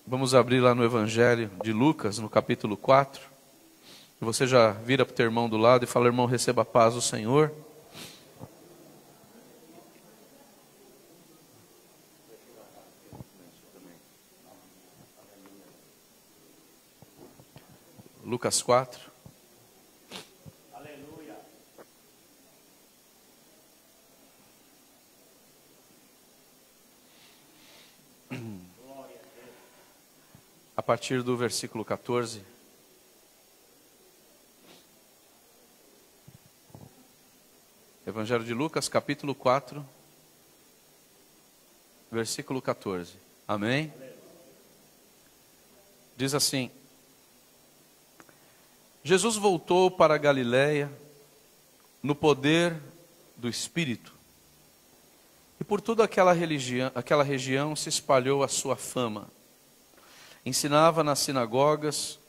Vamos abrir lá no Evangelho de Lucas, no capítulo 4. E você já vira para o teu irmão do lado e fala: irmão, receba a paz do Senhor. Lucas 4. Aleluia. A partir do versículo 14. Evangelho de Lucas, capítulo 4, versículo 14. Amém? Diz assim: Jesus voltou para a Galiléia no poder do Espírito, e por toda aquela região se espalhou a sua fama. Ensinava nas sinagogas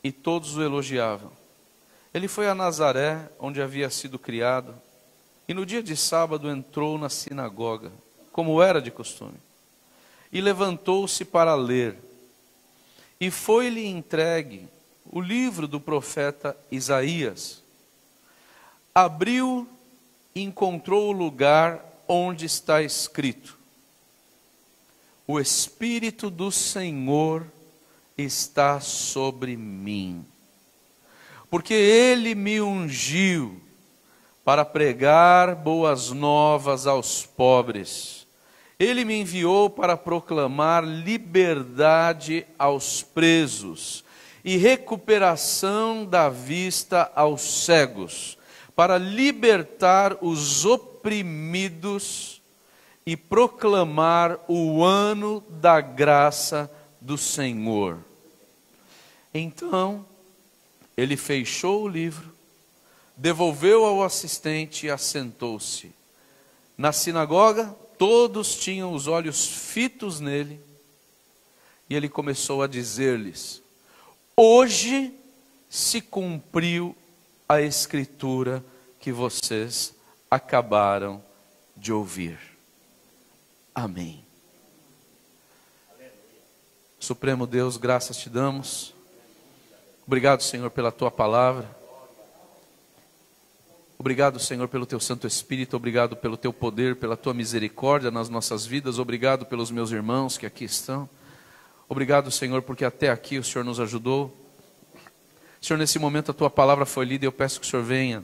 e todos o elogiavam. Ele foi a Nazaré, onde havia sido criado, e no dia de sábado entrou na sinagoga, como era de costume, e levantou-se para ler. E foi-lhe entregue o livro do profeta Isaías. Abriu e encontrou o lugar onde está escrito: o Espírito do Senhor está sobre mim, porque Ele me ungiu para pregar boas novas aos pobres. Ele me enviou para proclamar liberdade aos presos e recuperação da vista aos cegos, para libertar os oprimidos e proclamar o ano da graça do Senhor. Então, ele fechou o livro, devolveu ao assistente e assentou-se. Na sinagoga, todos tinham os olhos fitos nele, e ele começou a dizer-lhes: hoje se cumpriu a escritura que vocês acabaram de ouvir. Amém. Supremo Deus, graças te damos. Obrigado, Senhor, pela tua palavra. Obrigado, Senhor, pelo teu Santo Espírito. Obrigado pelo teu poder, pela tua misericórdia nas nossas vidas. Obrigado pelos meus irmãos que aqui estão. Obrigado, Senhor, porque até aqui o Senhor nos ajudou. Senhor, nesse momento a tua palavra foi lida e eu peço que o Senhor venha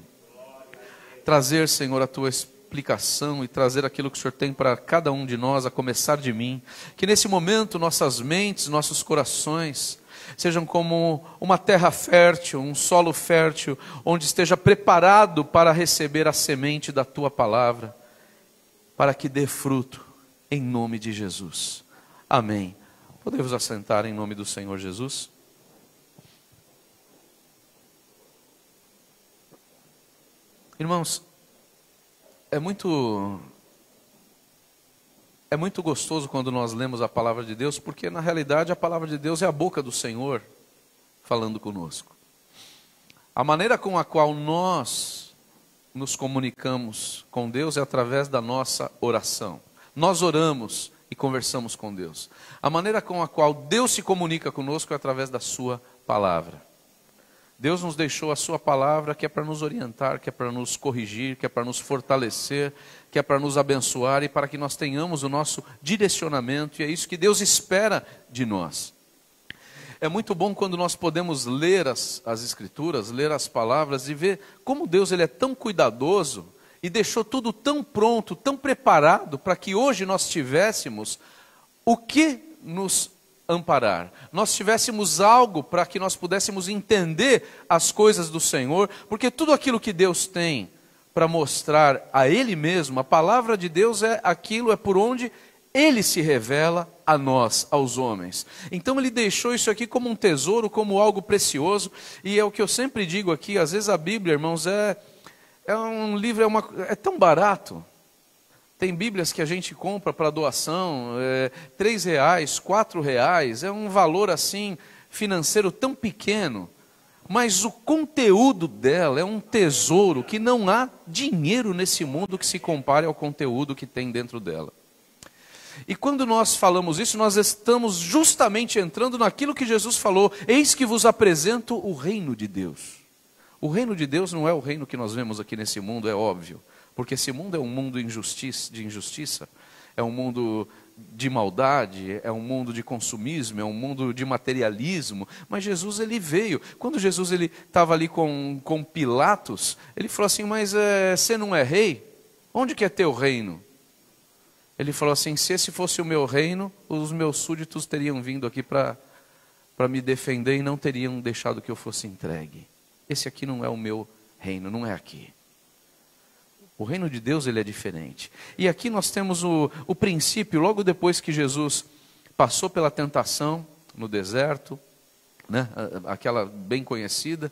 trazer, Senhor, a tua explicação e trazer aquilo que o Senhor tem para cada um de nós, a começar de mim. Que nesse momento nossas mentes, nossos corações sejam como uma terra fértil, um solo fértil, onde esteja preparado para receber a semente da tua palavra, para que dê fruto, em nome de Jesus. Amém. Podemos assentar em nome do Senhor Jesus? Irmãos, é muito gostoso quando nós lemos a palavra de Deus, porque na realidade a palavra de Deus é a boca do Senhor falando conosco. A maneira com a qual nós nos comunicamos com Deus é através da nossa oração. Nós oramos e conversamos com Deus. A maneira com a qual Deus se comunica conosco é através da sua palavra. Deus nos deixou a sua palavra, que é para nos orientar, que é para nos corrigir, que é para nos fortalecer, que é para nos abençoar e para que nós tenhamos o nosso direcionamento, e é isso que Deus espera de nós. É muito bom quando nós podemos ler as Escrituras, ler as palavras e ver como Deus ele é tão cuidadoso e deixou tudo tão pronto, tão preparado para que hoje nós tivéssemos o que nos amparar. Nós tivéssemos algo para que nós pudéssemos entender as coisas do Senhor, porque tudo aquilo que Deus tem para mostrar a Ele mesmo, a palavra de Deus é aquilo, é por onde Ele se revela a nós, aos homens. Então Ele deixou isso aqui como um tesouro, como algo precioso, e é o que eu sempre digo aqui, às vezes a Bíblia, irmãos, é um livro, é tão barato. Tem Bíblias que a gente compra para doação, R$3, R$4, é um valor assim, financeiro tão pequeno, mas o conteúdo dela é um tesouro que não há dinheiro nesse mundo que se compare ao conteúdo que tem dentro dela. E quando nós falamos isso, nós estamos justamente entrando naquilo que Jesus falou: eis que vos apresento o reino de Deus. O reino de Deus não é o reino que nós vemos aqui nesse mundo, é óbvio, porque esse mundo é um mundo de injustiça, é um mundo de maldade, é um mundo de consumismo, é um mundo de materialismo. Mas Jesus, ele veio. Quando Jesus estava ali com Pilatos, ele falou assim: mas você não é rei? Onde que é teu reino? Ele falou assim: se esse fosse o meu reino, os meus súditos teriam vindo aqui para me defender e não teriam deixado que eu fosse entregue. Esse aqui não é o meu reino, não é aqui. O reino de Deus, ele é diferente. E aqui nós temos o princípio, logo depois que Jesus passou pela tentação no deserto, né, aquela bem conhecida.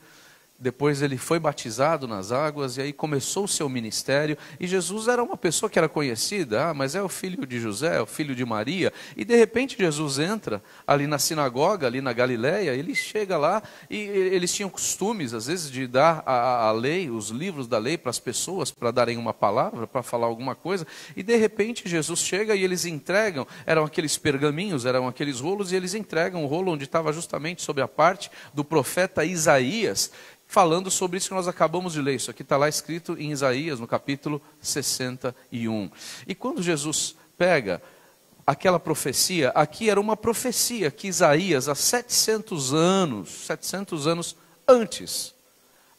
Depois ele foi batizado nas águas e aí começou o seu ministério. E Jesus era uma pessoa que era conhecida, mas é o filho de José, é o filho de Maria. E de repente Jesus entra ali na sinagoga, ali na Galileia, ele chega lá e eles tinham costumes, às vezes, de dar a lei, os livros da lei para as pessoas, para darem uma palavra, para falar alguma coisa. E de repente Jesus chega e eles entregam, eram aqueles pergaminhos, eram aqueles rolos, e eles entregam o rolo onde estava justamente sobre a parte do profeta Isaías, falando sobre isso que nós acabamos de ler. Isso aqui está lá escrito em Isaías, no capítulo 61. E quando Jesus pega aquela profecia, aqui era uma profecia que Isaías, há 700 anos antes,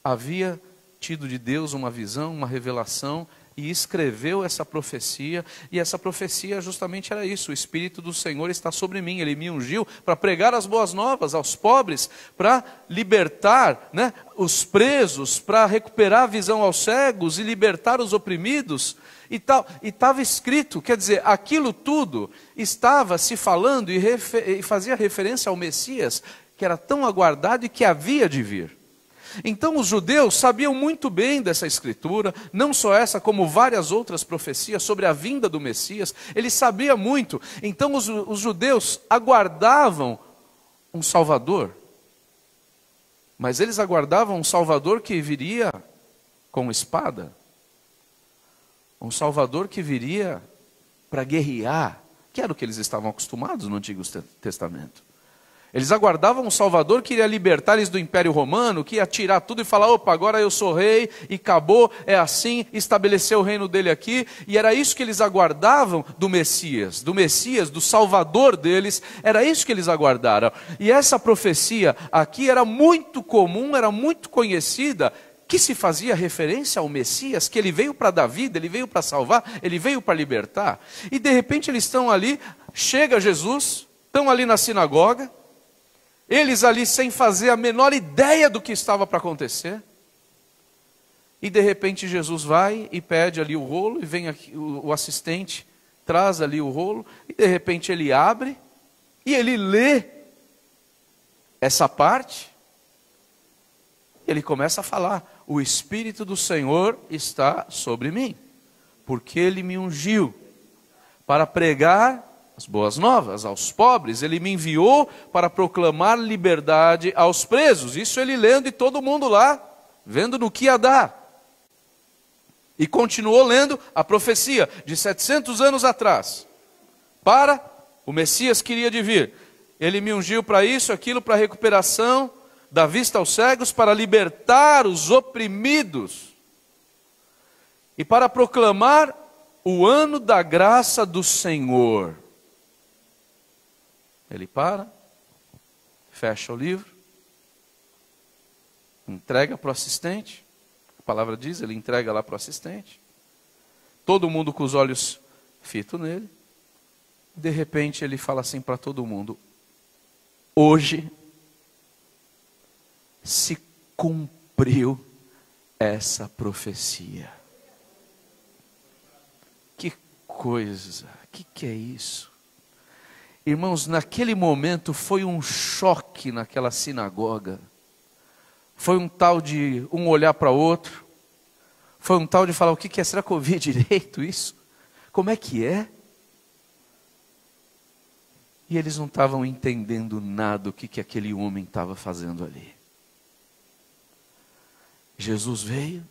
havia tido de Deus uma visão, uma revelação, e escreveu essa profecia, e essa profecia justamente era isso: o Espírito do Senhor está sobre mim, Ele me ungiu para pregar as boas novas aos pobres, para libertar, né, os presos, para recuperar a visão aos cegos e libertar os oprimidos, e tal. E estava escrito, quer dizer, aquilo tudo estava se falando e fazia referência ao Messias, que era tão aguardado e que havia de vir. Então os judeus sabiam muito bem dessa escritura, não só essa, como várias outras profecias sobre a vinda do Messias. Eles sabiam muito. Então os judeus aguardavam um Salvador, mas eles aguardavam um Salvador que viria com espada, um Salvador que viria para guerrear, que era o que eles estavam acostumados no Antigo Testamento. Eles aguardavam um Salvador que iria libertar eles do Império Romano, que ia tirar tudo e falar: opa, agora eu sou rei, e acabou, é assim, estabeleceu o reino dele aqui. E era isso que eles aguardavam do Messias, do Salvador deles, era isso que eles aguardaram. E essa profecia aqui era muito comum, era muito conhecida, que se fazia referência ao Messias, que ele veio para dar vida, ele veio para salvar, ele veio para libertar. E de repente eles estão ali, chega Jesus, estão ali na sinagoga, eles ali sem fazer a menor ideia do que estava para acontecer. E de repente Jesus vai e pede ali o rolo, e vem aqui, o assistente traz ali o rolo, e de repente ele abre, e ele lê essa parte, e ele começa a falar: o Espírito do Senhor está sobre mim, porque Ele me ungiu para pregar as boas novas aos pobres, Ele me enviou para proclamar liberdade aos presos. Isso ele lendo e todo mundo lá, vendo no que ia dar. E continuou lendo a profecia de 700 anos atrás, para o Messias que iria de vir. Ele me ungiu para isso, aquilo, para recuperação da vista aos cegos, para libertar os oprimidos e para proclamar o ano da graça do Senhor. Ele para, fecha o livro, entrega para o assistente. A palavra diz, ele entrega lá para o assistente. Todo mundo com os olhos fitos nele. De repente ele fala assim para todo mundo: hoje se cumpriu essa profecia. Que coisa, que é isso? Irmãos, naquele momento foi um choque naquela sinagoga. Foi um tal de um olhar para o outro. Foi um tal de falar: o que é? Será que eu ouvi direito isso? Como é que é? E eles não estavam entendendo nada do que aquele homem estava fazendo ali. Jesus veio,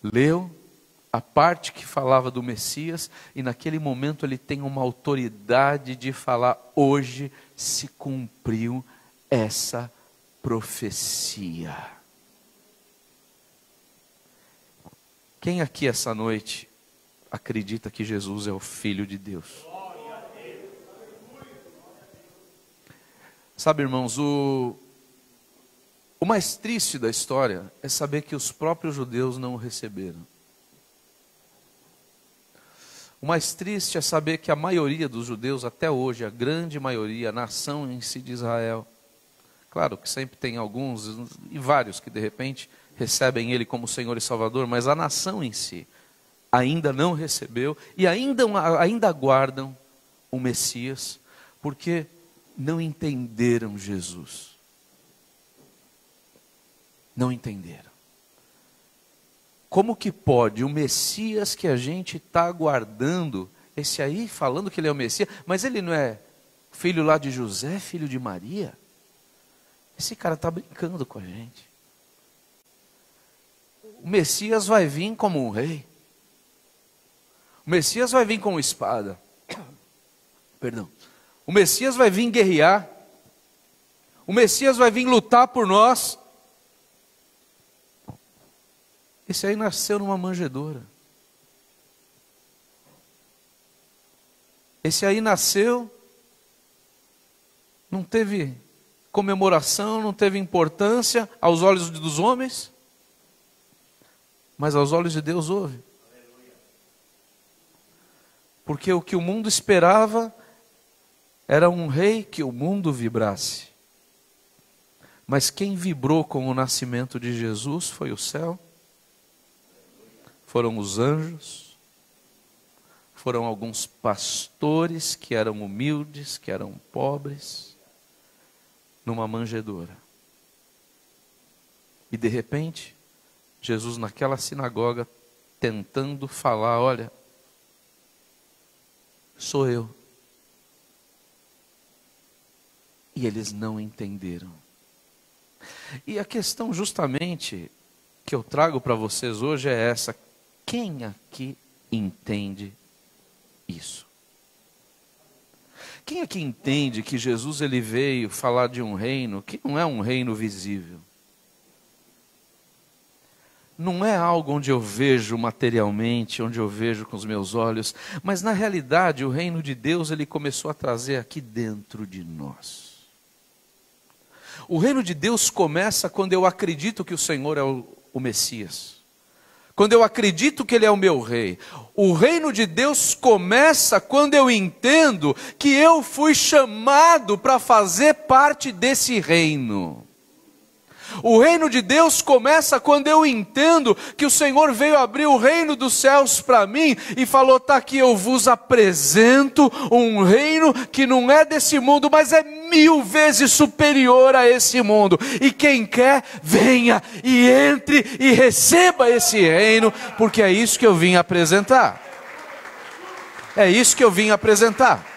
leu, a parte que falava do Messias, e naquele momento ele tem uma autoridade de falar: hoje se cumpriu essa profecia. Quem aqui essa noite acredita que Jesus é o Filho de Deus? Sabe, irmãos, o mais triste da história é saber que os próprios judeus não o receberam. O mais triste é saber que a maioria dos judeus, até hoje, a grande maioria, a nação em si de Israel, claro que sempre tem alguns e vários que de repente recebem ele como Senhor e Salvador, mas a nação em si ainda não recebeu e ainda aguardam o Messias, porque não entenderam Jesus. Não entenderam. Como que pode o Messias que a gente está aguardando, esse aí falando que ele é o Messias, mas ele não é filho lá de José, filho de Maria? Esse cara está brincando com a gente. O Messias vai vir como um rei. O Messias vai vir com espada. Perdão. O Messias vai vir guerrear. O Messias vai vir lutar por nós. Esse aí nasceu numa manjedoura. Esse aí nasceu, não teve comemoração, não teve importância aos olhos dos homens, mas aos olhos de Deus houve. Porque o que o mundo esperava era um rei que o mundo vibrasse. Mas quem vibrou com o nascimento de Jesus foi o céu, foram os anjos, foram alguns pastores que eram humildes, que eram pobres, numa manjedoura. E de repente, Jesus naquela sinagoga, tentando falar: olha, sou eu. E eles não entenderam. E a questão justamente que eu trago para vocês hoje é essa: quem aqui entende isso? Quem aqui entende que Jesus ele veio falar de um reino que não é um reino visível? Não é algo onde eu vejo materialmente, onde eu vejo com os meus olhos, mas na realidade o reino de Deus ele começou a trazer aqui dentro de nós. O reino de Deus começa quando eu acredito que o Senhor é o Messias. Quando eu acredito que Ele é o meu rei. O reino de Deus começa quando eu entendo que eu fui chamado para fazer parte desse reino. O reino de Deus começa quando eu entendo que o Senhor veio abrir o reino dos céus para mim e falou: tá aqui, eu vos apresento um reino que não é desse mundo, mas é 1000 vezes superior a esse mundo. E quem quer, venha e entre e receba esse reino, porque é isso que eu vim apresentar. É isso que eu vim apresentar.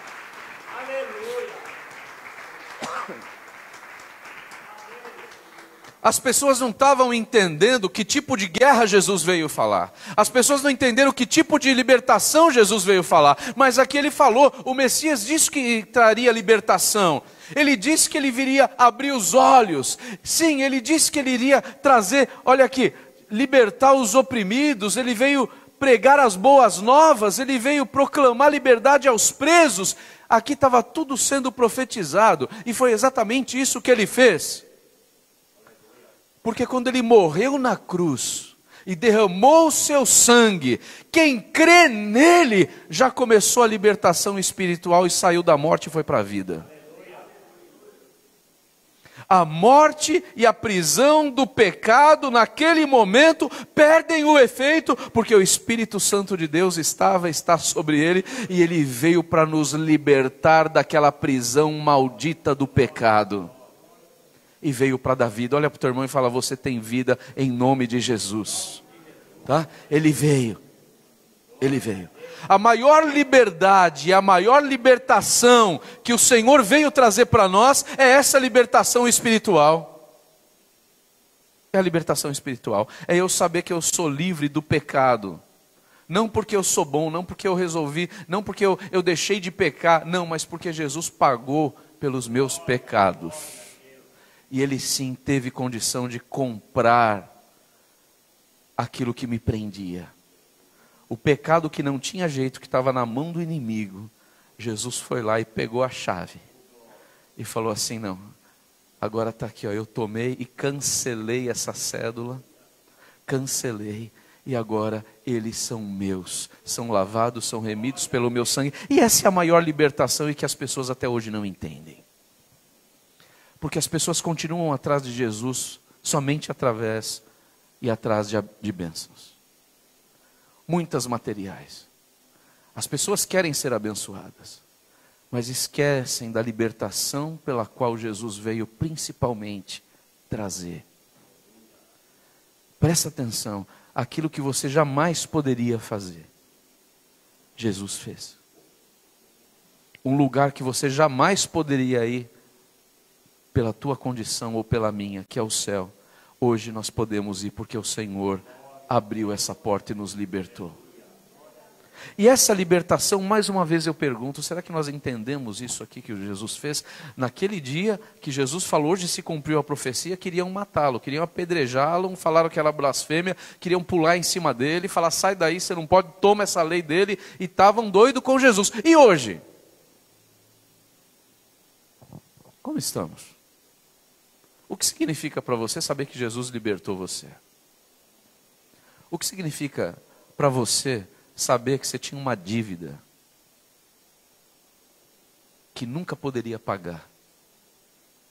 As pessoas não estavam entendendo que tipo de guerra Jesus veio falar. As pessoas não entenderam que tipo de libertação Jesus veio falar. Mas aqui ele falou, o Messias disse que traria libertação. Ele disse que ele viria abrir os olhos. Sim, ele disse que ele iria trazer, olha aqui, libertar os oprimidos. Ele veio pregar as boas novas. Ele veio proclamar liberdade aos presos. Aqui estava tudo sendo profetizado. E foi exatamente isso que ele fez. Porque quando ele morreu na cruz e derramou o seu sangue, quem crê nele já começou a libertação espiritual e saiu da morte e foi para a vida. A morte e a prisão do pecado naquele momento perdem o efeito, porque o Espírito Santo de Deus está sobre ele, e ele veio para nos libertar daquela prisão maldita do pecado. E veio para dar vida. Olha para o teu irmão e fala: você tem vida em nome de Jesus. Tá? Ele veio. Ele veio. A maior liberdade e a maior libertação que o Senhor veio trazer para nós é essa libertação espiritual. É a libertação espiritual. É eu saber que eu sou livre do pecado. Não porque eu sou bom, não porque eu resolvi, não porque eu deixei de pecar, não, mas porque Jesus pagou pelos meus pecados. E Ele sim teve condição de comprar aquilo que me prendia. O pecado que não tinha jeito, que estava na mão do inimigo, Jesus foi lá e pegou a chave. E falou assim, não, agora está aqui, ó, eu tomei e cancelei essa cédula, cancelei, e agora eles são meus, são lavados, são remidos pelo meu sangue. E essa é a maior libertação e que as pessoas até hoje não entendem. Porque as pessoas continuam atrás de Jesus somente através e atrás de bênçãos. Muitas materiais. As pessoas querem ser abençoadas, mas esquecem da libertação pela qual Jesus veio principalmente trazer. Presta atenção, aquilo que você jamais poderia fazer, Jesus fez. Um lugar que você jamais poderia ir, pela tua condição ou pela minha, que é o céu, hoje nós podemos ir porque o Senhor abriu essa porta e nos libertou. E essa libertação, mais uma vez eu pergunto, será que nós entendemos isso aqui que Jesus fez? Naquele dia que Jesus falou, hoje se cumpriu a profecia, queriam matá-lo, queriam apedrejá-lo, falaram que era blasfêmia, queriam pular em cima dele, falar, sai daí, você não pode, toma essa lei dele, e estavam doidos com Jesus. E hoje? Como estamos? O que significa para você saber que Jesus libertou você? O que significa para você saber que você tinha uma dívida que nunca poderia pagar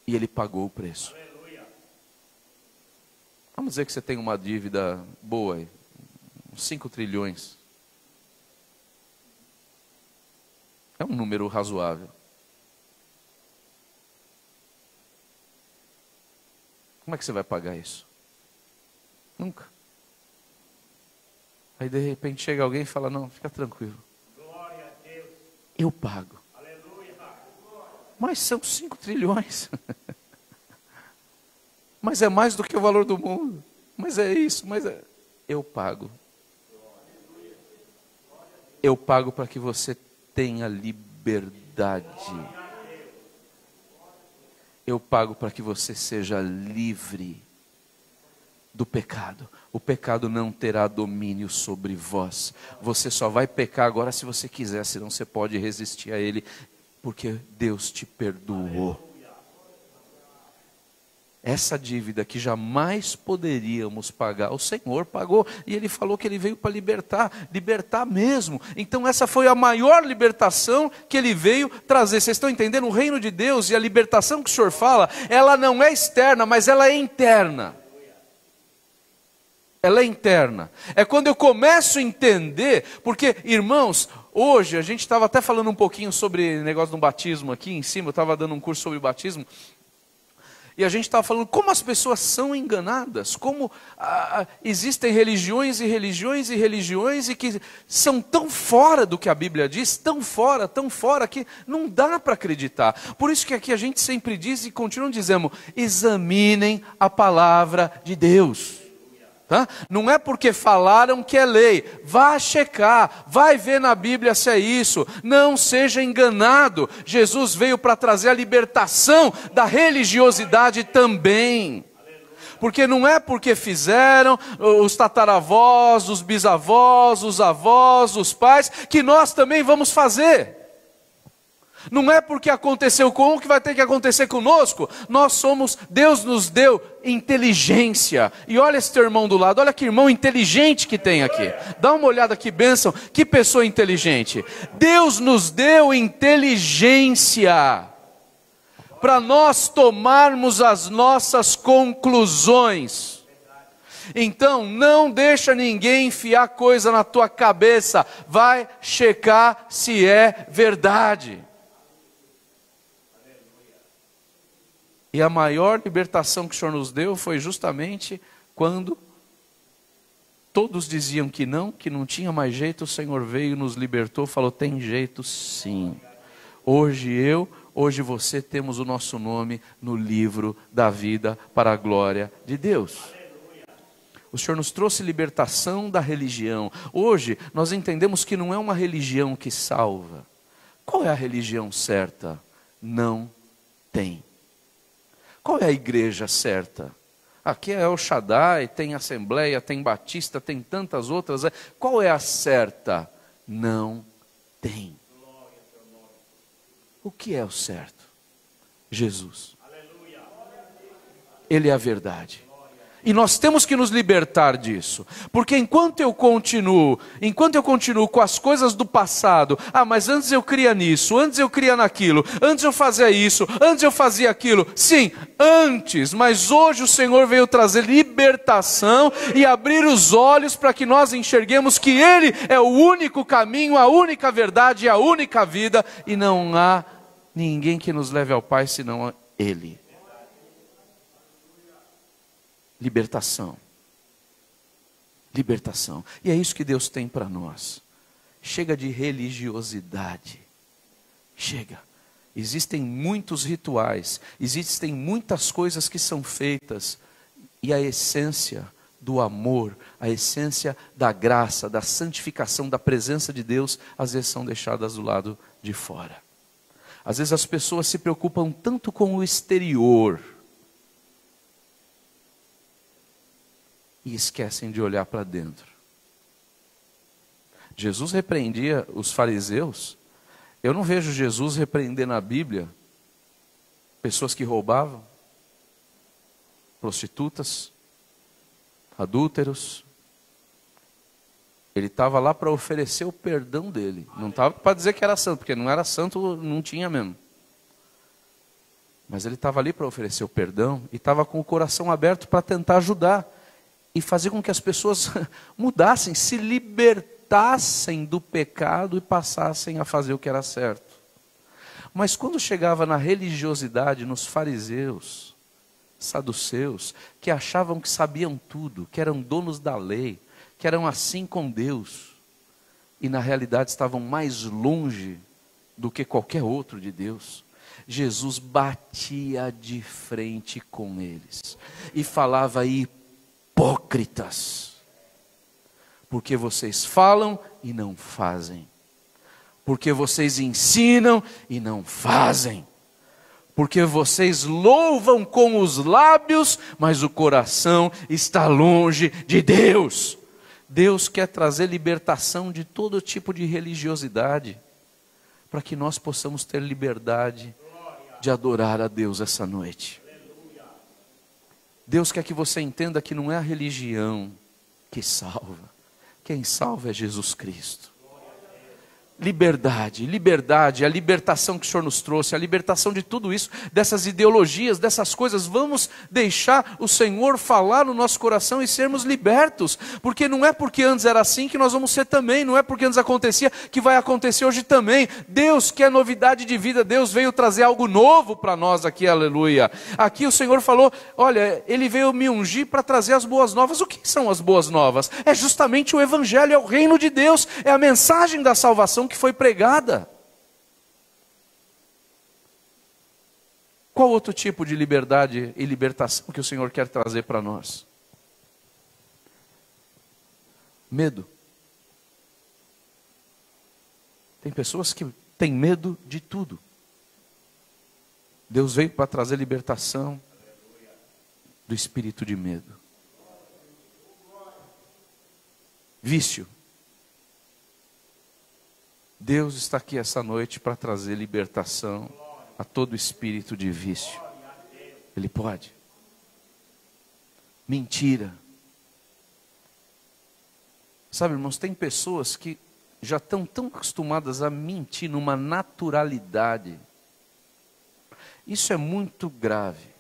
e Ele pagou o preço? Aleluia. Vamos dizer que você tem uma dívida boa, uns 5 trilhões. É um número razoável. Como é que você vai pagar isso? Nunca. Aí de repente chega alguém e fala, não, fica tranquilo. Glória a Deus. Eu pago. Aleluia. Mas são 5 trilhões. Mas é mais do que o valor do mundo. Mas é isso, eu pago. Eu pago para que você tenha liberdade. Eu pago para que você seja livre do pecado. O pecado não terá domínio sobre vós. Você só vai pecar agora se você quiser, senão você pode resistir a ele, porque Deus te perdoou. Essa dívida que jamais poderíamos pagar, o Senhor pagou, e Ele falou que Ele veio para libertar mesmo. Então essa foi a maior libertação que Ele veio trazer. Vocês estão entendendo? O reino de Deus e a libertação que o Senhor fala, ela não é externa, mas ela é interna. Ela é interna. É quando eu começo a entender, porque, irmãos, hoje a gente estava até falando um pouquinho sobre o negócio do batismo aqui em cima, eu estava dando um curso sobre batismo, e a gente estava falando como as pessoas são enganadas, como existem religiões e religiões e religiões e que são tão fora do que a Bíblia diz, tão fora que não dá para acreditar. Por isso que aqui a gente sempre diz e continua dizendo, examinem a palavra de Deus. Tá? Não é porque falaram que é lei, vá checar, vai ver na Bíblia se é isso, não seja enganado. Jesus veio para trazer a libertação da religiosidade também, porque não é porque fizeram os tataravós, os bisavós, os avós, os pais, que nós também vamos fazer. Não é porque aconteceu com um que vai ter que acontecer conosco. Deus nos deu inteligência. E olha esse teu irmão do lado, olha que irmão inteligente que tem aqui. Dá uma olhada que bênção, que pessoa inteligente. Deus nos deu inteligência para nós tomarmos as nossas conclusões. Então não deixa ninguém enfiar coisa na tua cabeça. Vai checar se é verdade. E a maior libertação que o Senhor nos deu foi justamente quando todos diziam que não tinha mais jeito, o Senhor veio e nos libertou, falou, tem jeito sim. Hoje você temos o nosso nome no livro da vida para a glória de Deus. O Senhor nos trouxe libertação da religião. Hoje, nós entendemos que não é uma religião que salva. Qual é a religião certa? Não tem. Qual é a igreja certa? Aqui é El Shaddai, tem Assembleia, tem Batista, tem tantas outras. Qual é a certa? Não tem. O que é o certo? Jesus. Ele é a verdade. E nós temos que nos libertar disso, porque enquanto eu continuo com as coisas do passado, mas antes eu cria nisso, antes eu cria naquilo, antes eu fazia isso, antes eu fazia aquilo, sim, antes, mas hoje o Senhor veio trazer libertação e abrir os olhos para que nós enxerguemos que Ele é o único caminho, a única verdade e a única vida, e não há ninguém que nos leve ao Pai senão Ele. Libertação. Libertação. E é isso que Deus tem para nós. Chega de religiosidade. Chega. Existem muitos rituais, existem muitas coisas que são feitas, e a essência do amor, a essência da graça, da santificação, da presença de Deus, às vezes são deixadas do lado de fora. Às vezes as pessoas se preocupam tanto com o exterior, e esquecem de olhar para dentro. Jesus repreendia os fariseus. Eu não vejo Jesus repreender na Bíblia pessoas que roubavam, prostitutas, adúlteros. Ele estava lá para oferecer o perdão dele. Não estava para dizer que era santo, porque não era santo, não tinha mesmo. Mas ele estava ali para oferecer o perdão e estava com o coração aberto para tentar ajudar e fazer com que as pessoas mudassem, se libertassem do pecado e passassem a fazer o que era certo. Mas quando chegava na religiosidade, nos fariseus, saduceus, que achavam que sabiam tudo, que eram donos da lei, que eram assim com Deus, e na realidade estavam mais longe do que qualquer outro de Deus, Jesus batia de frente com eles e falava: hipócritas, porque vocês falam e não fazem, porque vocês ensinam e não fazem, porque vocês louvam com os lábios, mas o coração está longe de Deus. Deus quer trazer libertação de todo tipo de religiosidade, para que nós possamos ter liberdade de adorar a Deus essa noite. Deus quer que você entenda que não é a religião que salva. Quem salva é Jesus Cristo. Liberdade, liberdade, a libertação que o Senhor nos trouxe, a libertação de tudo isso, dessas ideologias, dessas coisas. Vamos deixar o Senhor falar no nosso coração e sermos libertos, porque não é porque antes era assim que nós vamos ser também, não é porque antes acontecia que vai acontecer hoje também. Deus quer novidade de vida, Deus veio trazer algo novo para nós aqui, aleluia. Aqui o Senhor falou, olha, Ele veio me ungir para trazer as boas novas. O que são as boas novas? É justamente o Evangelho, é o reino de Deus, é a mensagem da salvação que foi pregada. Qual outro tipo de liberdade e libertação que o Senhor quer trazer para nós? Medo. Tem pessoas que têm medo de tudo. Deus veio para trazer libertação do espírito de medo. Vício. Deus está aqui essa noite para trazer libertação a todo espírito de vício. Ele pode. Mentira. Sabe, irmãos, tem pessoas que já estão tão acostumadas a mentir numa naturalidade. Isso é muito grave.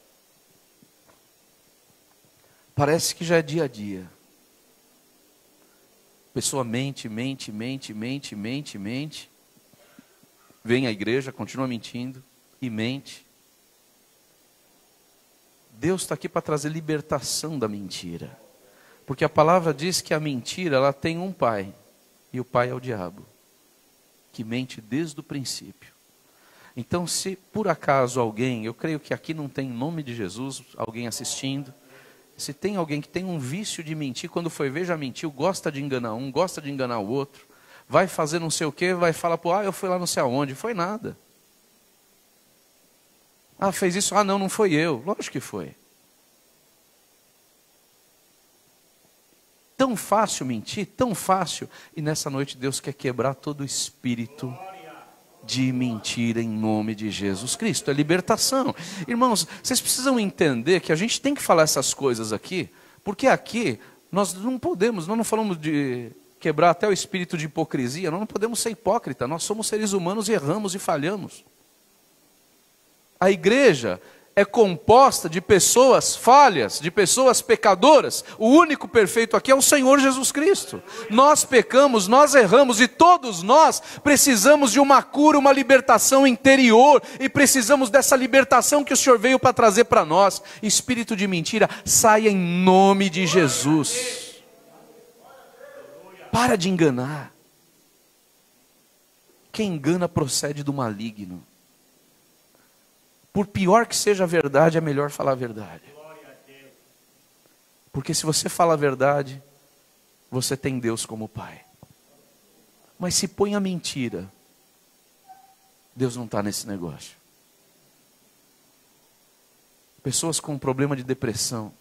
Parece que já é dia a dia. A pessoa mente. Vem à igreja, continua mentindo e mente. Deus está aqui para trazer libertação da mentira. Porque a palavra diz que a mentira, ela tem um pai. E o pai é o diabo, que mente desde o princípio. Então, se por acaso alguém, eu creio que aqui não tem em nome de Jesus, alguém assistindo, Se tem alguém que tem um vício de mentir, quando foi ver já mentiu, gosta de enganar um, gosta de enganar o outro, vai fazer não sei o quê, vai falar, pô, eu fui lá não sei aonde, foi nada. Fez isso, não foi eu. Lógico que foi. Tão fácil mentir, tão fácil. E nessa noite Deus quer quebrar todo o espírito de mentira em nome de Jesus Cristo. É libertação. Irmãos, vocês precisam entender que a gente tem que falar essas coisas aqui, porque aqui nós não podemos, nós não falamos de quebrar até o espírito de hipocrisia, nós não podemos ser hipócrita, nós somos seres humanos e erramos e falhamos. A igreja é composta de pessoas falhas, de pessoas pecadoras. O único perfeito aqui é o Senhor Jesus Cristo. Nós pecamos, nós erramos e todos nós precisamos de uma cura, uma libertação interior. E precisamos dessa libertação que o Senhor veio para trazer para nós. Espírito de mentira, saia em nome de Jesus. Para de enganar. Quem engana procede do maligno. Por pior que seja a verdade, é melhor falar a verdade. Porque se você fala a verdade, você tem Deus como Pai. Mas se põe a mentira, Deus não está nesse negócio. Pessoas com problema de depressão.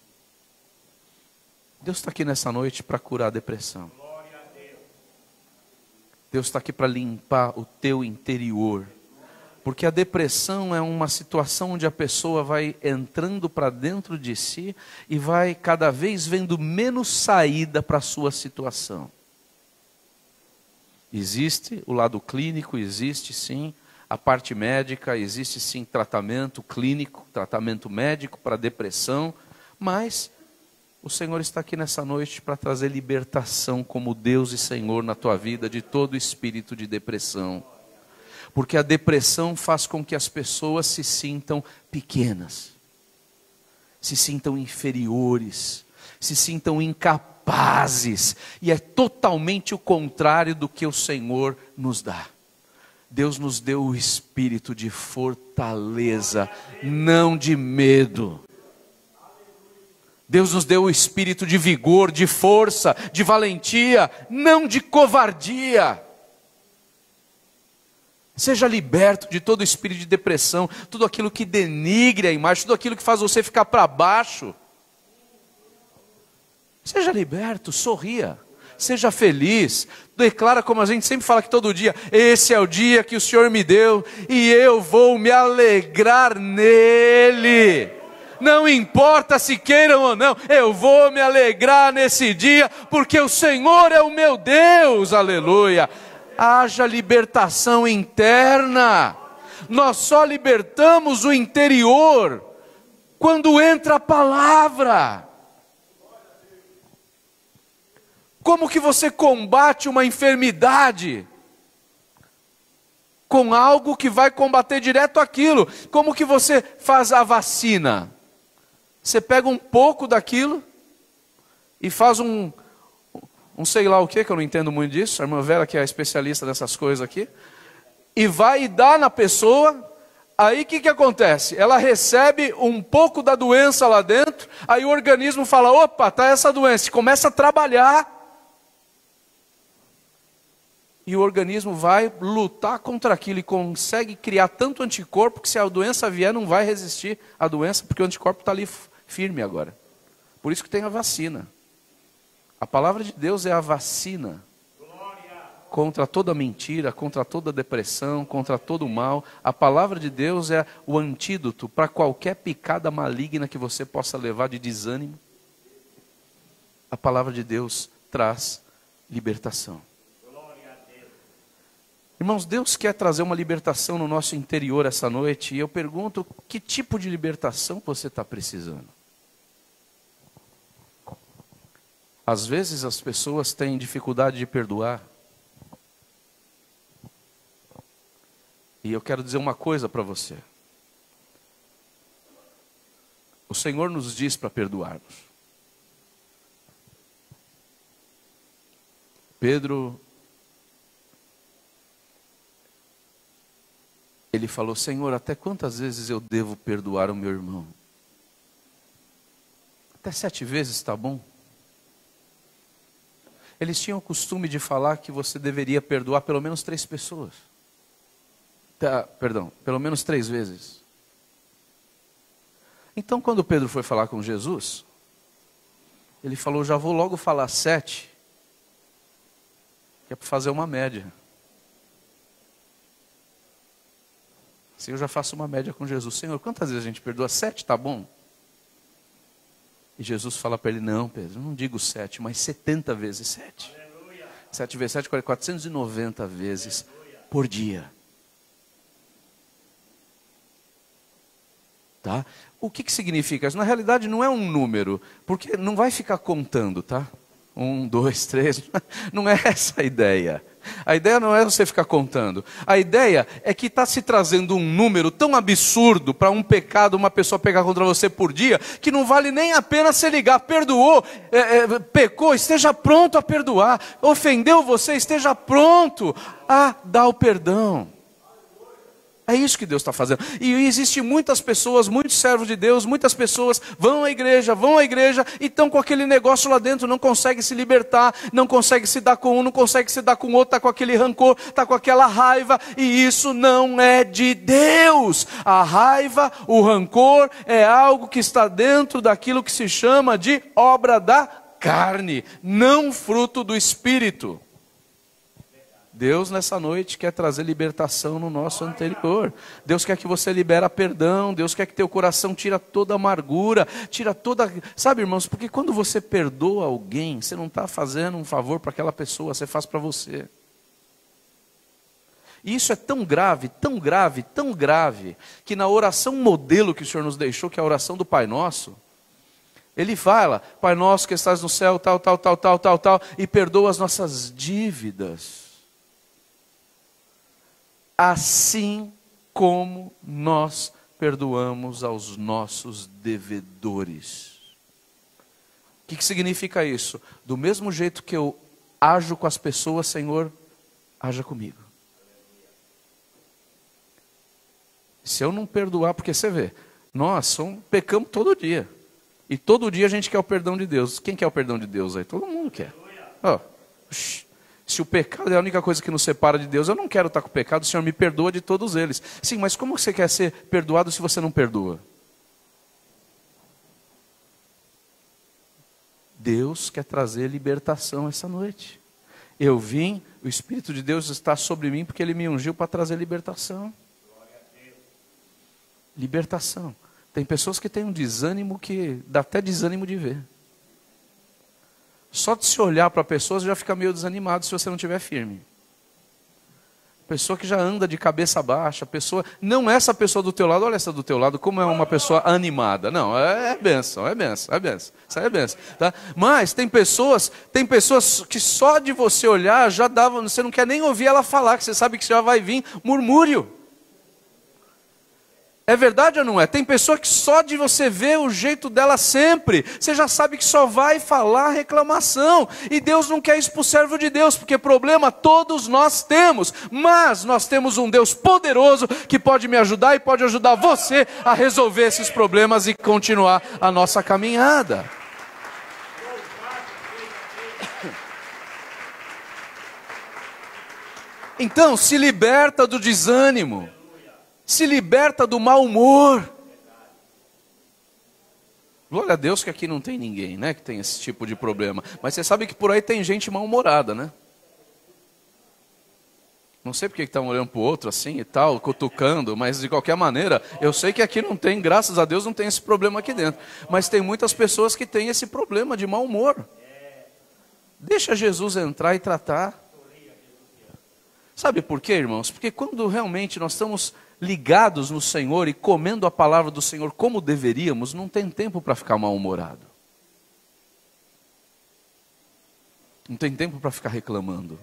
Deus está aqui nessa noite para curar a depressão. Deus está aqui para limpar o teu interior. Porque a depressão é uma situação onde a pessoa vai entrando para dentro de si e vai cada vez vendo menos saída para a sua situação. Existe o lado clínico, existe sim a parte médica, existe sim tratamento clínico, tratamento médico para depressão, mas o Senhor está aqui nessa noite para trazer libertação como Deus e Senhor na tua vida de todo espírito de depressão. Porque a depressão faz com que as pessoas se sintam pequenas, se sintam inferiores, se sintam incapazes. E é totalmente o contrário do que o Senhor nos dá. Deus nos deu o espírito de fortaleza, não de medo. Deus nos deu o espírito de vigor, de força, de valentia, não de covardia. Seja liberto de todo espírito de depressão, tudo aquilo que denigre a imagem, tudo aquilo que faz você ficar para baixo. Seja liberto, sorria, seja feliz, declara como a gente sempre fala aqui todo dia, esse é o dia que o Senhor me deu e eu vou me alegrar nele. Não importa se queiram ou não, eu vou me alegrar nesse dia, porque o Senhor é o meu Deus, aleluia. Haja libertação interna. Nós só libertamos o interior quando entra a palavra. Como que você combate uma enfermidade? Com algo que vai combater direto aquilo. Como que você faz a vacina? Você pega um pouco daquilo e faz um sei lá o que eu não entendo muito disso, a irmã Vera que é a especialista nessas coisas aqui, e vai e dá na pessoa, aí o que acontece? Ela recebe um pouco da doença lá dentro, aí o organismo fala, opa, tá essa doença, e começa a trabalhar, e o organismo vai lutar contra aquilo, e consegue criar tanto anticorpo, que se a doença vier, não vai resistir à doença, porque o anticorpo está ali firme agora. Por isso que tem a vacina. A palavra de Deus é a vacina contra toda mentira, contra toda depressão, contra todo o mal. A palavra de Deus é o antídoto para qualquer picada maligna que você possa levar de desânimo. A palavra de Deus traz libertação. Irmãos, Deus quer trazer uma libertação no nosso interior essa noite. E eu pergunto, que tipo de libertação você está precisando? Às vezes as pessoas têm dificuldade de perdoar. E eu quero dizer uma coisa para você. O Senhor nos diz para perdoarmos. Pedro, ele falou, Senhor, até quantas vezes eu devo perdoar o meu irmão? Até 7 vezes está bom. Eles tinham o costume de falar que você deveria perdoar pelo menos 3 pessoas. Pelo menos 3 vezes. Então, quando Pedro foi falar com Jesus, ele falou, já vou logo falar 7, que é para fazer uma média. Assim eu já faço uma média com Jesus. Senhor, quantas vezes a gente perdoa? 7, tá bom? E Jesus fala para ele, não, Pedro, não digo 7, mas 70 vezes 7. 7 vezes 7, 490 vezes por dia. Tá? O que significa isso? Na realidade não é um número, porque não vai ficar contando, tá? 1, 2, 3, não é essa a ideia. A ideia não é você ficar contando. A ideia é que está se trazendo um número tão absurdo para um pecado, uma pessoa pegar contra você por dia, que não vale nem a pena você ligar. Perdoou, pecou, esteja pronto a perdoar. Ofendeu você, esteja pronto a dar o perdão. É isso que Deus está fazendo. E existem muitas pessoas, muitos servos de Deus, muitas pessoas vão à igreja e estão com aquele negócio lá dentro, não conseguem se libertar, não conseguem se dar com um, não conseguem se dar com o outro, está com aquele rancor, está com aquela raiva, e isso não é de Deus. A raiva, o rancor é algo que está dentro daquilo que se chama de obra da carne, não fruto do Espírito. Deus nessa noite quer trazer libertação no nosso interior. Deus quer que você libere perdão. Deus quer que teu coração tira toda a amargura, tira toda... Sabe, irmãos, porque quando você perdoa alguém, você não está fazendo um favor para aquela pessoa, você faz para você. E isso é tão grave, tão grave, tão grave, que na oração modelo que o Senhor nos deixou, que é a oração do Pai Nosso, Ele fala, Pai Nosso que estás no céu, tal, e perdoa as nossas dívidas. Assim como nós perdoamos aos nossos devedores. O que significa isso? Do mesmo jeito que eu ajo com as pessoas, Senhor, haja comigo. Se eu não perdoar, porque você vê, nós pecamos todo dia. E todo dia a gente quer o perdão de Deus. Quem quer o perdão de Deus aí? Todo mundo quer. Se o pecado é a única coisa que nos separa de Deus, eu não quero estar com o pecado, o Senhor me perdoa de todos eles. Sim, mas como você quer ser perdoado se você não perdoa? Deus quer trazer libertação essa noite. Eu vim, o Espírito de Deus está sobre mim porque Ele me ungiu para trazer libertação. Libertação. Tem pessoas que têm um desânimo que dá até desânimo de ver. Só de se olhar para a pessoa, você já fica meio desanimado se você não estiver firme. Pessoa que já anda de cabeça baixa, pessoa, não é essa pessoa do teu lado, olha essa do teu lado, como é uma pessoa animada. Não, é bênção. Isso aí é bênção. Tá? Mas tem pessoas que só de você olhar, já dá, você não quer nem ouvir ela falar, que você sabe que já vai vir murmúrio. É verdade ou não é? Tem pessoa que só de você ver o jeito dela sempre, você já sabe que só vai falar reclamação. E Deus não quer isso para o servo de Deus, porque problema todos nós temos. Mas nós temos um Deus poderoso que pode me ajudar e pode ajudar você a resolver esses problemas e continuar a nossa caminhada. Então, se liberta do desânimo. Se liberta do mau humor. Glória a Deus que aqui não tem ninguém, né, que tem esse tipo de problema. Mas você sabe que por aí tem gente mal-humorada, né? Não sei porque estão olhando para o outro assim e tal, cutucando, mas de qualquer maneira, eu sei que aqui não tem, graças a Deus não tem esse problema aqui dentro. Mas tem muitas pessoas que têm esse problema de mau humor. Deixa Jesus entrar e tratar. Sabe por quê, irmãos? Porque quando realmente nós estamos ligados no Senhor e comendo a palavra do Senhor como deveríamos, não tem tempo para ficar mal-humorado. Não tem tempo para ficar reclamando.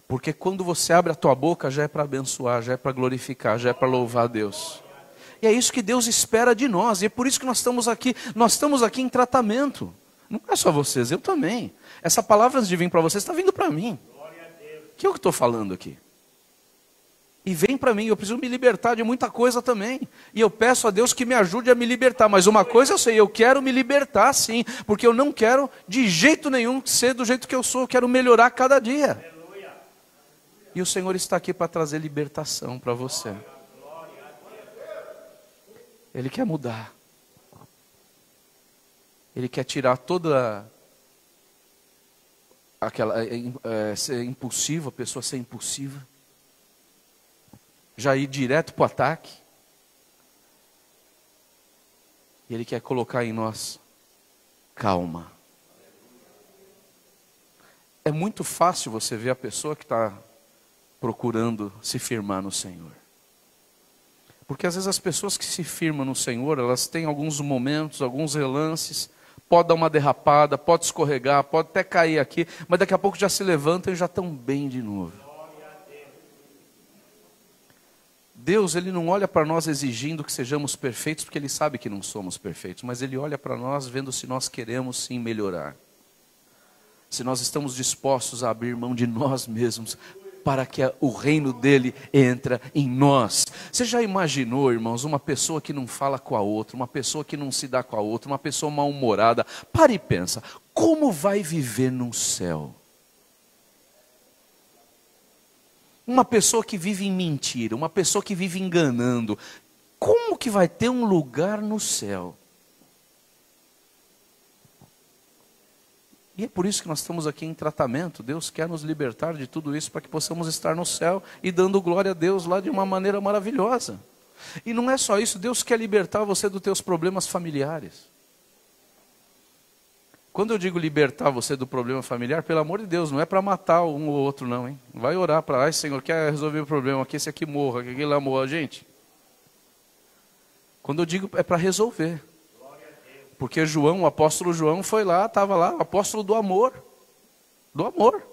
Porque quando você abre a tua boca, já é para abençoar, já é para glorificar, já é para louvar a Deus. E é isso que Deus espera de nós, e é por isso que nós estamos aqui em tratamento. Não é só vocês, eu também. Essa palavra antes de vir para vocês está vindo para mim. O que eu estou falando aqui? E vem para mim, eu preciso me libertar de muita coisa também. E eu peço a Deus que me ajude a me libertar. Mas uma coisa eu sei, eu quero me libertar sim. Porque eu não quero de jeito nenhum ser do jeito que eu sou. Eu quero melhorar cada dia. E o Senhor está aqui para trazer libertação para você. Ele quer mudar. Ele quer tirar toda aquela ser impulsiva, a pessoa ser impulsiva. Já ir direto para o ataque. E Ele quer colocar em nós calma. É muito fácil você ver a pessoa que está procurando se firmar no Senhor. Porque às vezes as pessoas que se firmam no Senhor, elas têm alguns momentos, alguns relances, pode dar uma derrapada, pode escorregar, pode até cair aqui, mas daqui a pouco já se levantam e já estão bem de novo. Deus, Ele não olha para nós exigindo que sejamos perfeitos, porque Ele sabe que não somos perfeitos, mas Ele olha para nós vendo se nós queremos sim melhorar. Se nós estamos dispostos a abrir mão de nós mesmos, para que o reino dele entre em nós. Você já imaginou, irmãos, uma pessoa que não fala com a outra, uma pessoa que não se dá com a outra, uma pessoa mal-humorada? Para e pensa, como vai viver no céu? Uma pessoa que vive em mentira, uma pessoa que vive enganando, como que vai ter um lugar no céu? E é por isso que nós estamos aqui em tratamento. Deus quer nos libertar de tudo isso para que possamos estar no céu e dando glória a Deus lá de uma maneira maravilhosa. E não é só isso, Deus quer libertar você dos teus problemas familiares. Quando eu digo libertar você do problema familiar, pelo amor de Deus, não é para matar um ou outro não, hein? Vai orar para, ai Senhor, quer resolver o problema, que esse aqui morra, que aquele lá morra, gente. Quando eu digo é para resolver. Porque João, o apóstolo João foi lá, estava lá, o apóstolo do amor. Do amor.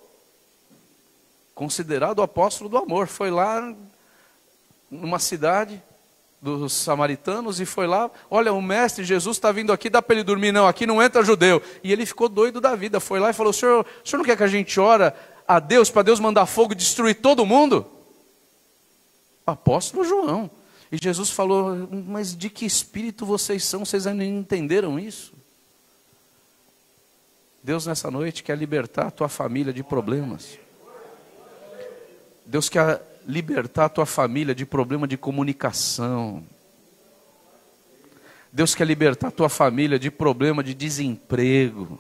Considerado o apóstolo do amor. Foi lá numa cidade dos samaritanos e foi lá, olha, o mestre Jesus está vindo aqui, dá para ele dormir? Não, aqui não entra judeu. E ele ficou doido da vida, foi lá e falou, o senhor não quer que a gente ora a Deus, para Deus mandar fogo e destruir todo mundo? Apóstolo João. E Jesus falou, mas de que espírito vocês são? Vocês ainda não entenderam isso? Deus nessa noite quer libertar a tua família de problemas. Deus quer libertar a tua família de problema de comunicação. Deus quer libertar a tua família de problema de desemprego.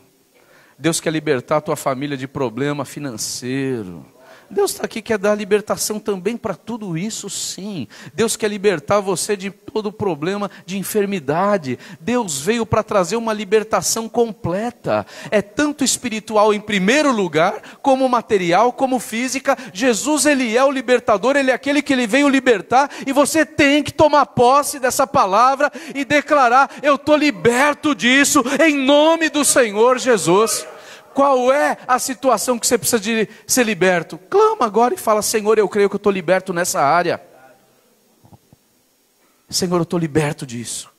Deus quer libertar a tua família de problema financeiro. Deus está aqui, quer dar libertação também para tudo isso, sim. Deus quer libertar você de todo problema de enfermidade. Deus veio para trazer uma libertação completa. É tanto espiritual em primeiro lugar, como material, como física. Jesus, Ele é o libertador, Ele é aquele que Ele veio libertar. E você tem que tomar posse dessa palavra e declarar, eu estou liberto disso, em nome do Senhor Jesus. Qual é a situação que você precisa de ser liberto? Clama agora e fala, Senhor, eu creio que eu estou liberto nessa área. Senhor, eu estou liberto disso.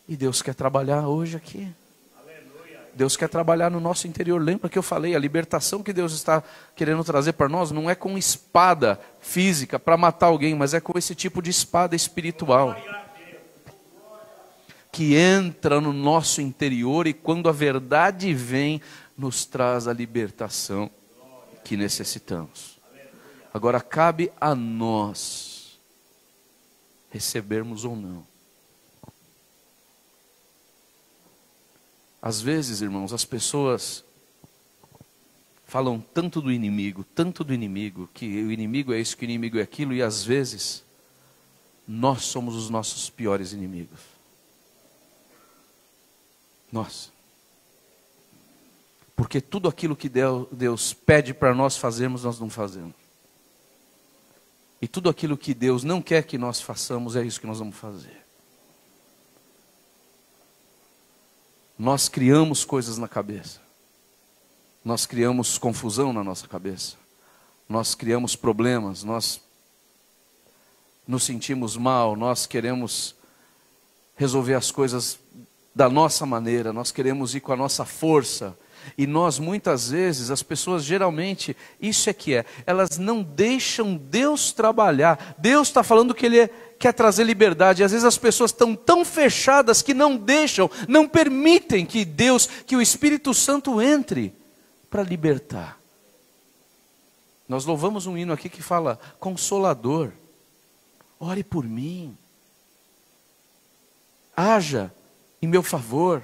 E Deus quer trabalhar hoje aqui. Deus quer trabalhar no nosso interior. Lembra que eu falei, a libertação que Deus está querendo trazer para nós não é com espada física para matar alguém, mas é com esse tipo de espada espiritual. Que entra no nosso interior e quando a verdade vem, nos traz a libertação que necessitamos. Agora cabe a nós recebermos ou não. Às vezes, irmãos, as pessoas falam tanto do inimigo, que o inimigo é isso, que o inimigo é aquilo, e às vezes nós somos os nossos piores inimigos. Nós. Porque tudo aquilo que Deus pede para nós fazermos, nós não fazemos. E tudo aquilo que Deus não quer que nós façamos, é isso que nós vamos fazer. Nós criamos coisas na cabeça. Nós criamos confusão na nossa cabeça. Nós criamos problemas. Nós nos sentimos mal. Nós queremos resolver as coisas da nossa maneira, nós queremos ir com a nossa força. E nós muitas vezes, as pessoas geralmente, isso é que é, elas não deixam Deus trabalhar. Deus está falando que Ele quer trazer liberdade, e às vezes as pessoas estão tão fechadas que não deixam, não permitem que Deus, que o Espírito Santo entre para libertar. Nós louvamos um hino aqui que fala, Consolador, ore por mim, haja em meu favor.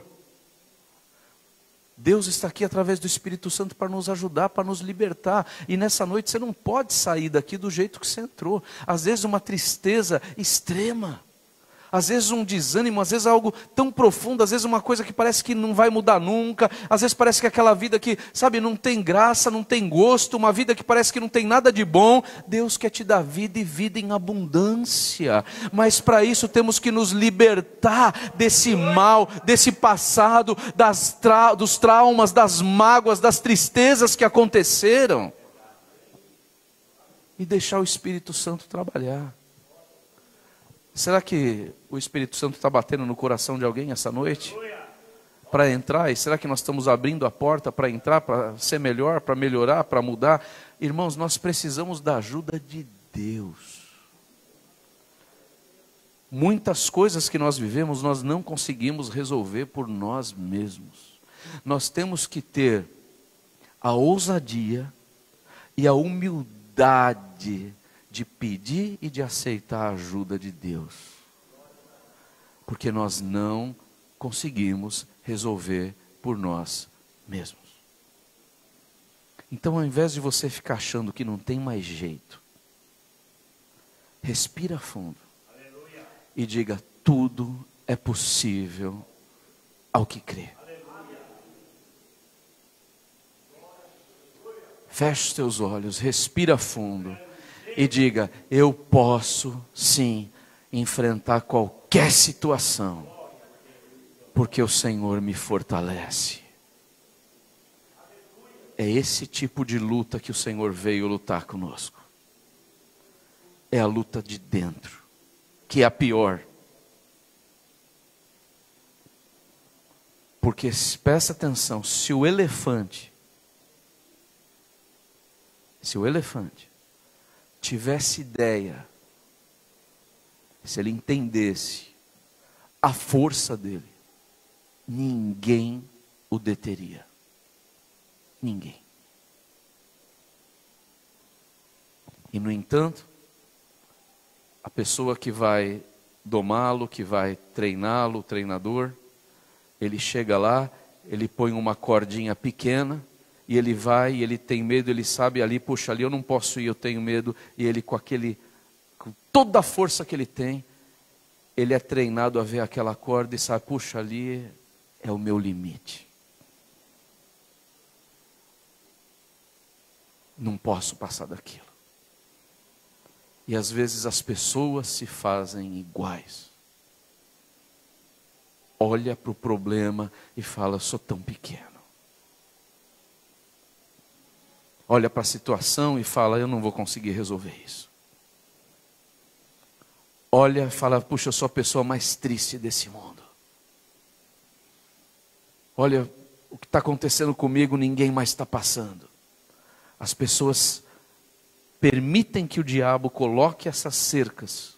Deus está aqui através do Espírito Santo para nos ajudar, para nos libertar. E nessa noite você não pode sair daqui do jeito que você entrou. Às vezes uma tristeza extrema. Às vezes um desânimo, às vezes algo tão profundo, às vezes uma coisa que parece que não vai mudar nunca, às vezes parece que aquela vida que, sabe, não tem graça, não tem gosto, uma vida que parece que não tem nada de bom. Deus quer te dar vida e vida em abundância, mas para isso temos que nos libertar desse mal, desse passado, dos traumas, das mágoas, das tristezas que aconteceram, e deixar o Espírito Santo trabalhar. Será que o Espírito Santo está batendo no coração de alguém essa noite? Para entrar? E será que nós estamos abrindo a porta para entrar, para ser melhor, para melhorar, para mudar? Irmãos, nós precisamos da ajuda de Deus. Muitas coisas que nós vivemos, nós não conseguimos resolver por nós mesmos. Nós temos que ter a ousadia e a humildade de pedir e de aceitar a ajuda de Deus, porque nós não conseguimos resolver por nós mesmos. Então, ao invés de você ficar achando que não tem mais jeito, respira fundo e diga: tudo é possível ao que crê. Feche os teus olhos, respira fundo e diga: eu posso sim enfrentar qualquer situação, porque o Senhor me fortalece. É esse tipo de luta que o Senhor veio lutar conosco. É a luta de dentro, que é a pior. Porque, presta atenção, se o elefante tivesse ideia, se ele entendesse a força dele, ninguém o deteria. Ninguém. E no entanto, a pessoa que vai domá-lo, que vai treiná-lo, o treinador, ele chega lá, ele põe uma cordinha pequena, e ele vai, e ele tem medo, ele sabe ali, puxa, ali eu não posso ir, eu tenho medo. E ele com toda a força que ele tem, ele é treinado a ver aquela corda e sabe, puxa, ali é o meu limite. Não posso passar daquilo. E às vezes as pessoas se fazem iguais. Olha para o problema e fala: eu sou tão pequeno. Olha para a situação e fala: eu não vou conseguir resolver isso. Olha e fala: puxa, eu sou a pessoa mais triste desse mundo. Olha, o que está acontecendo comigo, ninguém mais está passando. As pessoas permitem que o diabo coloque essas cercas,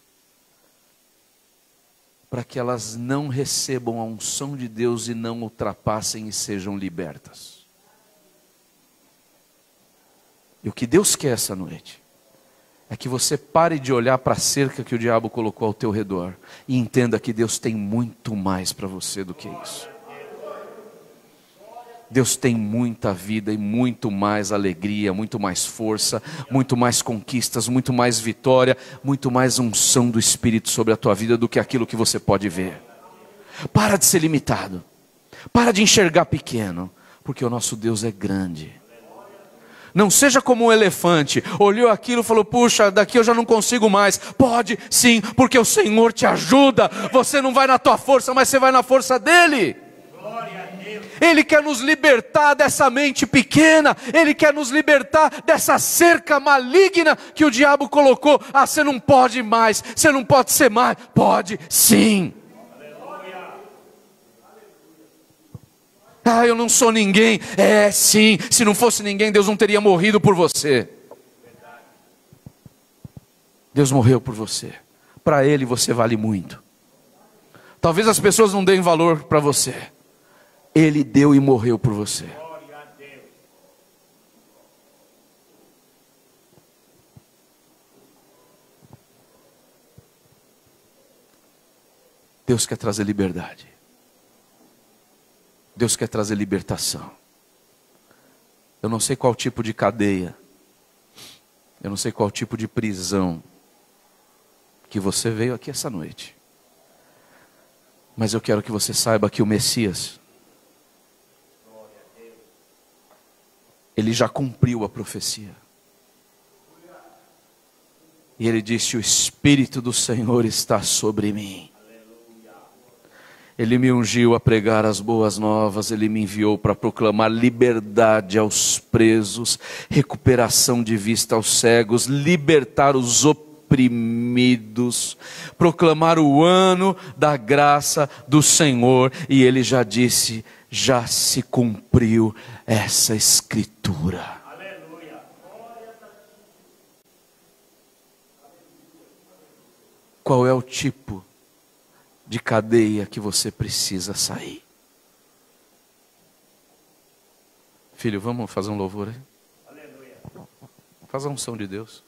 para que elas não recebam a unção de Deus e não ultrapassem e sejam libertas. E o que Deus quer essa noite é que você pare de olhar para a cerca que o diabo colocou ao teu redor e entenda que Deus tem muito mais para você do que isso. Deus tem muita vida e muito mais alegria, muito mais força, muito mais conquistas, muito mais vitória, muito mais unção do Espírito sobre a tua vida do que aquilo que você pode ver. Para de ser limitado, para de enxergar pequeno, porque o nosso Deus é grande. Não seja como um elefante, olhou aquilo e falou: puxa, daqui eu já não consigo mais. Pode sim, porque o Senhor te ajuda. Você não vai na tua força, mas você vai na força dEle. Ele quer nos libertar dessa mente pequena. Ele quer nos libertar dessa cerca maligna que o diabo colocou. Ah, você não pode mais, você não pode ser mais. Pode sim. Ah, eu não sou ninguém. É sim, se não fosse ninguém, Deus não teria morrido por você. Deus morreu por você. Para Ele você vale muito. Talvez as pessoas não deem valor para você. Ele deu e morreu por você. Deus quer trazer liberdade. Deus quer trazer libertação. Eu não sei qual tipo de cadeia, eu não sei qual tipo de prisão que você veio aqui essa noite. Mas eu quero que você saiba que o Messias, ele já cumpriu a profecia. E ele disse: o Espírito do Senhor está sobre mim. Ele me ungiu a pregar as boas novas, Ele me enviou para proclamar liberdade aos presos, recuperação de vista aos cegos, libertar os oprimidos, proclamar o ano da graça do Senhor. E Ele já disse: já se cumpriu essa escritura. Qual é o tipo de cadeia que você precisa sair? Filho, vamos fazer um louvor aí? Aleluia. Faz a unção de Deus.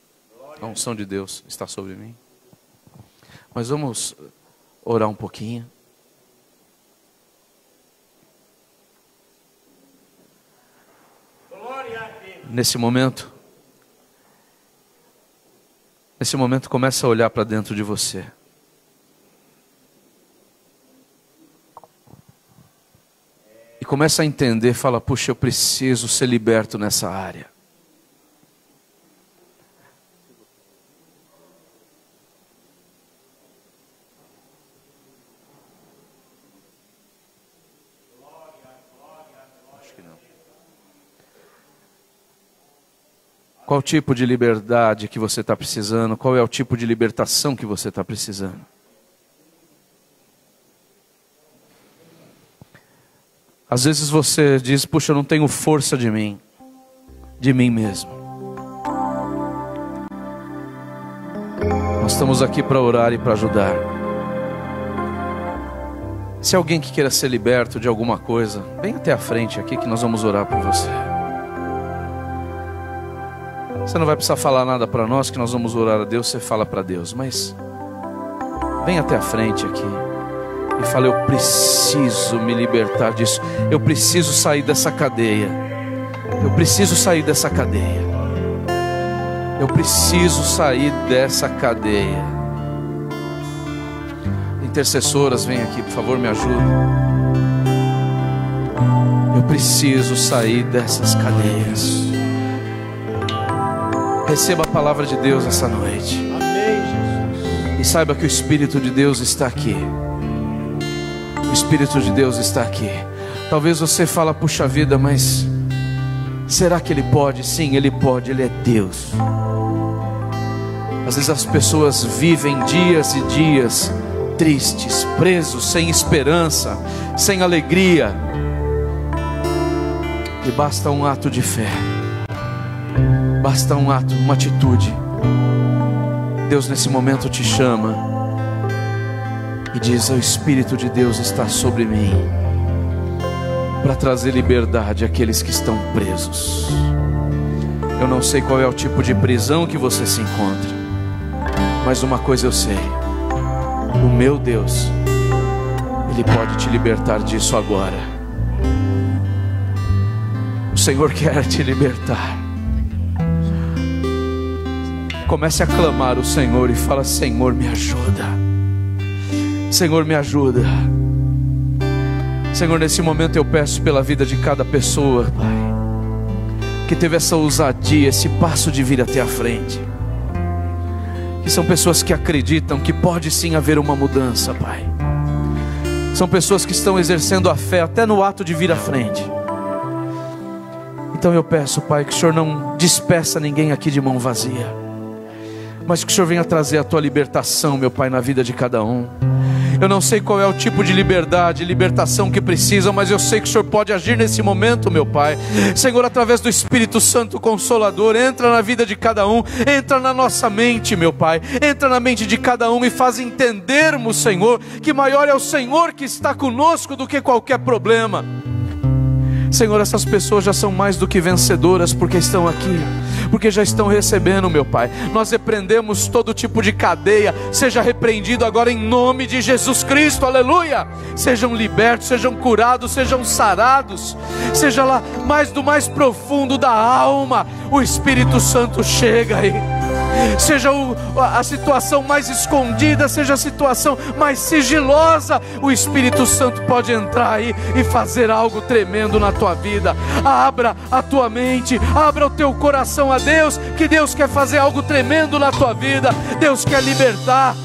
A unção de Deus está sobre mim. Mas vamos orar um pouquinho. Nesse momento começa a olhar para dentro de você. E começa a entender, fala: puxa, eu preciso ser liberto nessa área. Acho que não. Qual tipo de liberdade que você está precisando? Qual é o tipo de libertação que você está precisando? Às vezes você diz: puxa, eu não tenho força de mim mesmo. Nós estamos aqui para orar e para ajudar. Se alguém que queira ser liberto de alguma coisa, vem até a frente aqui que nós vamos orar por você. Você não vai precisar falar nada para nós, que nós vamos orar a Deus, você fala para Deus. Mas vem até a frente aqui e fala: eu preciso me libertar disso. Eu preciso sair dessa cadeia. Eu preciso sair dessa cadeia. Eu preciso sair dessa cadeia. Intercessoras, vem aqui, por favor, me ajudem. Eu preciso sair dessas cadeias. Receba a palavra de Deus essa noite. Amém, Jesus. E saiba que o Espírito de Deus está aqui. O Espírito de Deus está aqui. Talvez você fale: puxa vida, mas será que Ele pode? Sim, Ele pode, Ele é Deus. Às vezes as pessoas vivem dias e dias tristes, presos, sem esperança, sem alegria. E basta um ato de fé. Basta um ato, uma atitude. Deus nesse momento te chama e diz: o Espírito de Deus está sobre mim para trazer liberdade àqueles que estão presos. Eu não sei qual é o tipo de prisão que você se encontra, mas uma coisa eu sei: o meu Deus, Ele pode te libertar disso agora. O Senhor quer te libertar. Comece a clamar o Senhor e fala: Senhor, me ajuda. Senhor, me ajuda. Senhor, nesse momento eu peço pela vida de cada pessoa, Pai, que teve essa ousadia, esse passo de vir até a frente. Que são pessoas que acreditam que pode sim haver uma mudança, Pai. São pessoas que estão exercendo a fé até no ato de vir à frente. Então eu peço, Pai, que o Senhor não despeça ninguém aqui de mão vazia. mas que o Senhor venha trazer a tua libertação, meu Pai, na vida de cada um. Eu não sei qual é o tipo de liberdade, libertação que precisam, mas eu sei que o Senhor pode agir nesse momento, meu Pai. Senhor, através do Espírito Santo Consolador, entra na vida de cada um, entra na nossa mente, meu Pai, entra na mente de cada um e faz entendermos, Senhor, que maior é o Senhor que está conosco do que qualquer problema. Senhor, essas pessoas já são mais do que vencedoras, porque estão aqui, porque já estão recebendo, meu Pai. Nós repreendemos todo tipo de cadeia, seja repreendido agora em nome de Jesus Cristo, aleluia. Sejam libertos, sejam curados, sejam sarados, seja lá mais do mais profundo da alma, o Espírito Santo chega aí. Seja a situação mais escondida, seja a situação mais sigilosa, o Espírito Santo pode entrar aí e fazer algo tremendo na tua vida. Abra a tua mente, abra o teu coração a Deus, que Deus quer fazer algo tremendo na tua vida. Deus quer libertar.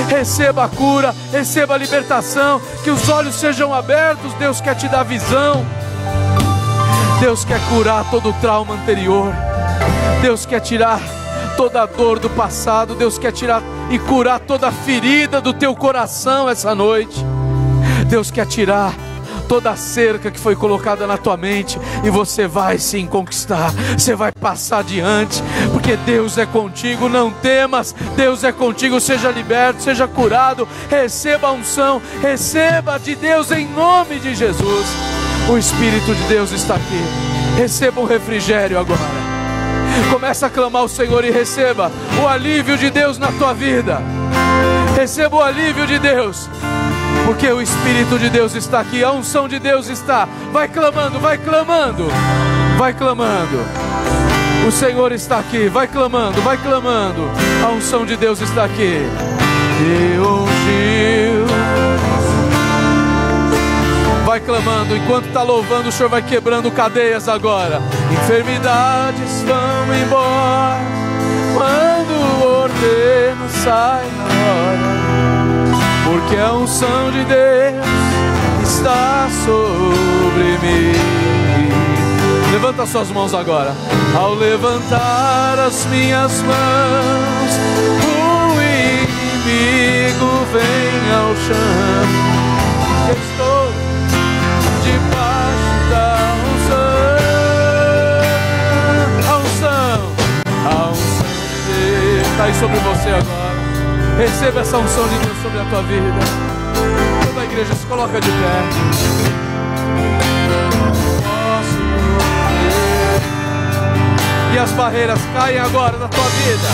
Receba a cura, receba a libertação, que os olhos sejam abertos. Deus quer te dar visão. Deus quer curar todo o trauma anterior. Deus quer tirar toda a dor do passado. Deus quer tirar e curar toda a ferida do teu coração essa noite. Deus quer tirar toda a cerca que foi colocada na tua mente, e você vai sim conquistar, você vai passar adiante, porque Deus é contigo. Não temas, Deus é contigo. Seja liberto, seja curado, receba a unção, receba de Deus em nome de Jesus. O Espírito de Deus está aqui. Receba um refrigério agora. Começa a clamar ao Senhor e receba o alívio de Deus na tua vida. Receba o alívio de Deus, porque o Espírito de Deus está aqui, a unção de Deus está. Vai clamando, vai clamando, vai clamando. O Senhor está aqui, vai clamando, vai clamando. A unção de Deus está aqui. E ungiu. Vai clamando, enquanto está louvando, o Senhor vai quebrando cadeias agora. Enfermidades vão embora quando o ordeno sai na hora, porque a unção de Deus está sobre mim. Levanta suas mãos agora. Ao levantar as minhas mãos, o inimigo vem ao chão. Estou debaixo da unção. A unção de Deus está aí sobre você agora. Receba essa unção de Deus sobre a tua vida. Toda a igreja se coloca de pé. E as barreiras caem agora da tua vida.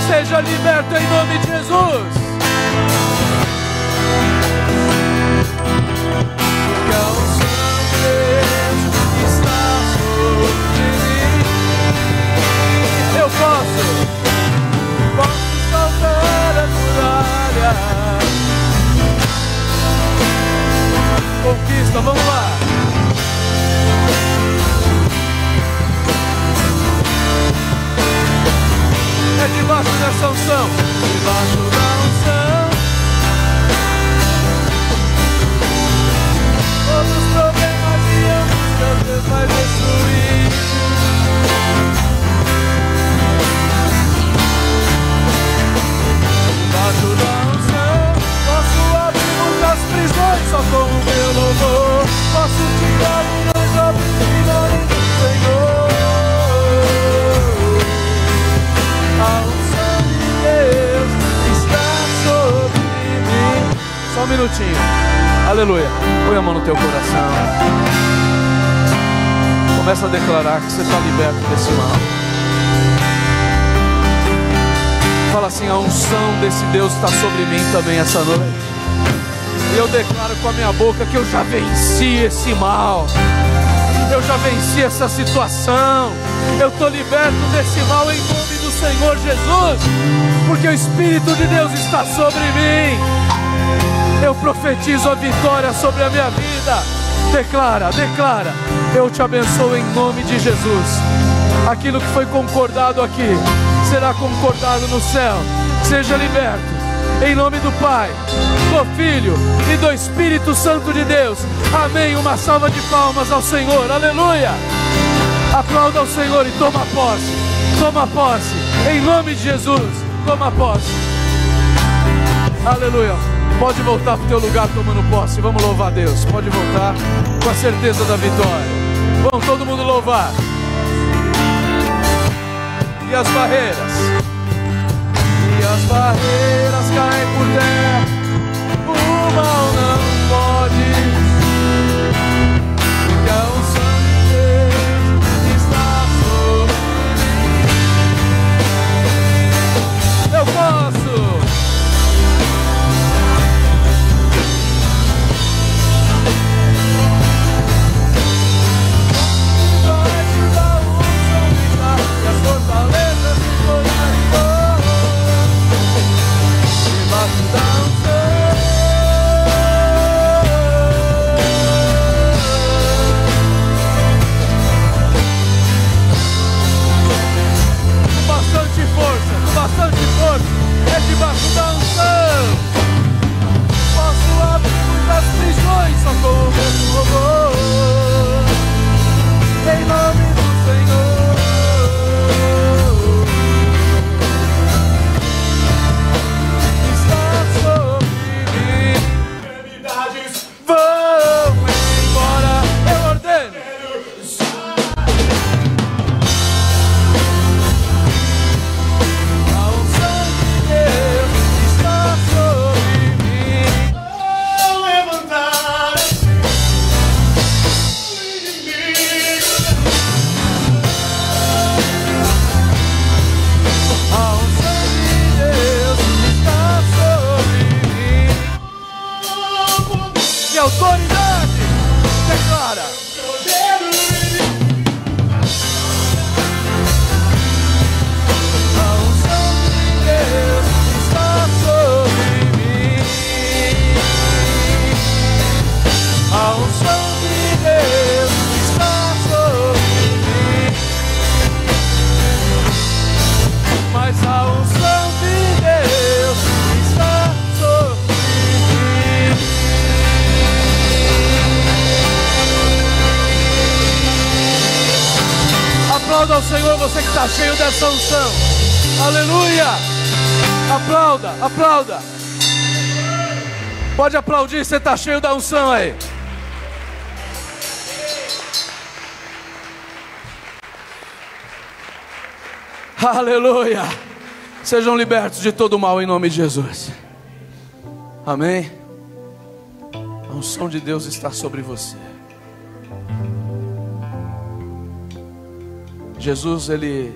Seja liberto em nome de Jesus. Porque a unção de Deus está sobre mim. Eu posso saltar a muralha. Conquista, vamos lá. É debaixo dessa unção. Debaixo da unção. Todos os problemas e angústias Deus vai destruir. Debaixo da unção, posso abrir muitas prisões só com o meu louvor. Posso tirar milhões a em nome do Senhor. A unção de Deus está sobre mim. Só um minutinho. Aleluia. Põe a mão no teu coração. Começa a declarar que você está liberto desse mal. Fala assim: a unção desse Deus está sobre mim também essa noite. E eu declaro com a minha boca que eu já venci esse mal. Eu já venci essa situação. Eu estou liberto desse mal em nome do Senhor Jesus, porque o Espírito de Deus está sobre mim. Eu profetizo a vitória sobre a minha vida. Declara, declara. Eu te abençoo em nome de Jesus. Aquilo que foi concordado aqui será concordado no céu. Seja liberto em nome do Pai, do Filho e do Espírito Santo de Deus. Amém. Uma salva de palmas ao Senhor. Aleluia. Aplauda ao Senhor e toma posse. Toma posse Em nome de Jesus, toma posse. Aleluia. Pode voltar para o teu lugar tomando posse. Vamos louvar a Deus. Pode voltar com a certeza da vitória. Vamos todo mundo louvar. E as barreiras caem por terra. O mal não pode, porque a unção de Deus está sobre mim. Eu posso. Bastante força, é debaixo da unção. Posso abrir muitas prisões só com o mesmo louvor. Em nome do Senhor. Está sobre mim. Enfermidades vão embora. Eu ordeno. Autoridade declara. A unção de Deus está sobre mim. A unção de Deus está sobre mim. Mas a unção de Deus está sobre mim. Aplauda ao Senhor, você que está cheio dessa unção. Aleluia. Aplauda, aplauda. Pode aplaudir, você está cheio da unção aí. Aleluia. Sejam libertos de todo mal em nome de Jesus. Amém. A unção de Deus está sobre você. Jesus, ele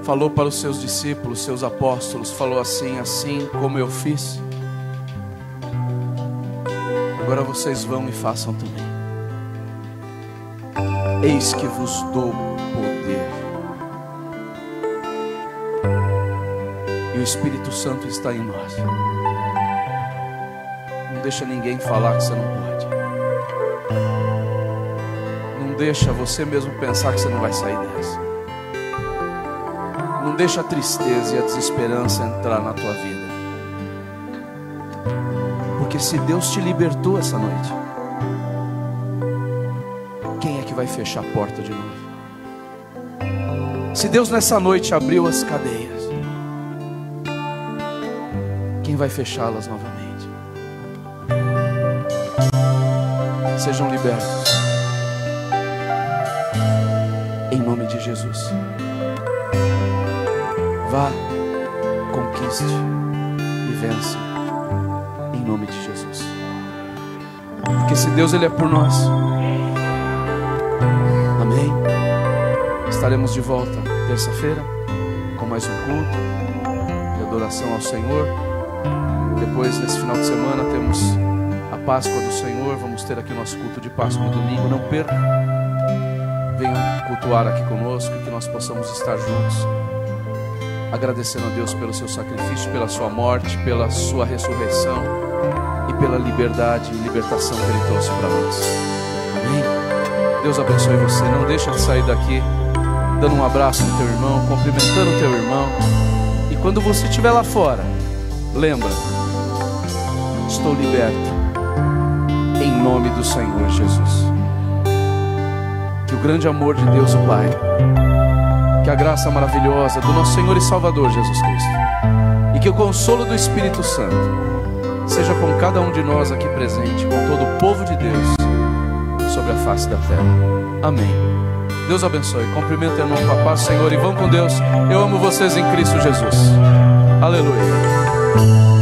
falou para os seus discípulos, seus apóstolos, falou assim: assim como eu fiz, agora vocês vão e façam também. Eis que vos dou poder. E o Espírito Santo está em nós. Não deixa ninguém falar que você não pode. Não deixa você mesmo pensar que você não vai sair dessa. Não deixa a tristeza e a desesperança entrar na tua vida. Porque se Deus te libertou essa noite, quem é que vai fechar a porta de novo? Se Deus nessa noite abriu as cadeias, quem vai fechá-las novamente? Sejam libertos em nome de Jesus. Vá, conquiste e vença em nome de Jesus. Porque se Deus ele é por nós, amém. Estaremos de volta terça-feira com mais um culto de adoração ao Senhor. Depois, nesse final de semana, temos a Páscoa do Senhor. Vamos ter aqui o nosso culto de Páscoa no domingo. Não perca. Venha cultuar aqui conosco e que nós possamos estar juntos, agradecendo a Deus pelo seu sacrifício, pela sua morte, pela sua ressurreição e pela liberdade e libertação que Ele trouxe para nós. Amém? Deus abençoe você. Não deixa de sair daqui dando um abraço no teu irmão, cumprimentando o teu irmão. E quando você estiver lá fora, lembra: estou liberto em nome do Senhor Jesus. Que o grande amor de Deus o Pai, Que a graça maravilhosa do nosso Senhor e Salvador Jesus Cristo e que o consolo do Espírito Santo seja com cada um de nós aqui presente, com todo o povo de Deus sobre a face da terra. Amém. Deus abençoe. Cumprimento em nome do Pai, Senhor, e vão com Deus. Eu amo vocês em Cristo Jesus. Aleluia.